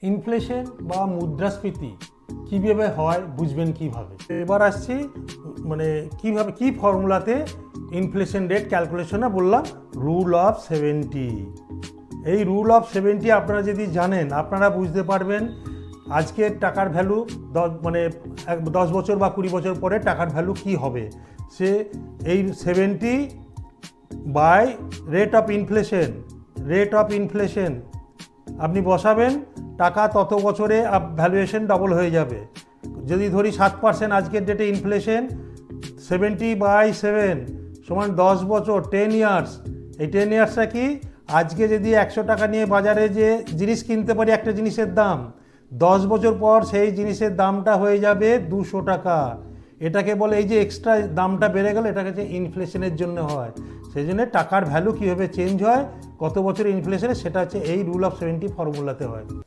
Inflation বা মুদ্রাস্ফীতি কীভাবে হয় বুঝবেন কিভাবে। এবার আসছি কিভাবে কি ফর্মুলাতে ইনফ্লেশন রেট ক্যালকুলেশনে বললাম রুল অফ 70। এই রুল অফ 70 আপনারা যদি জানেন আপনারা বুঝতে পারবেন আজকের টাকার ভ্যালু 10 বছর বা 20 বছর পরে টাকার ভ্যালু কি হবে। সে এই 70 বাই রেট অফ ইনফ্লেশন আপনি বসাবেন, টাকা তত বছরে ভ্যালুয়েশন ডবল হয়ে যাবে। যদি ধরি 7% আজকের ডেটে ইনফ্লেশন, 70/7 সমান 10 বছর, 10 ইয়ার্স। এই 10 ইয়ার্সটা কি, আজকে যদি 100 টাকা নিয়ে বাজারে যে জিনিস কিনতে পারি একটা জিনিসের দাম, 10 বছর পর সেই জিনিসের দামটা হয়ে যাবে 200 টাকা। এটাকে বলে, এই যে এক্সট্রা দামটা বেড়ে গেল, এটাকে যে ইনফ্লেশনের জন্য হয়। সেই জন্য টাকার ভ্যালু কীভাবে চেঞ্জ হয় কত বছর ইনফ্লেশনে, সেটা হচ্ছে এই রুল অফ 70 ফর্মুলাতে হয়।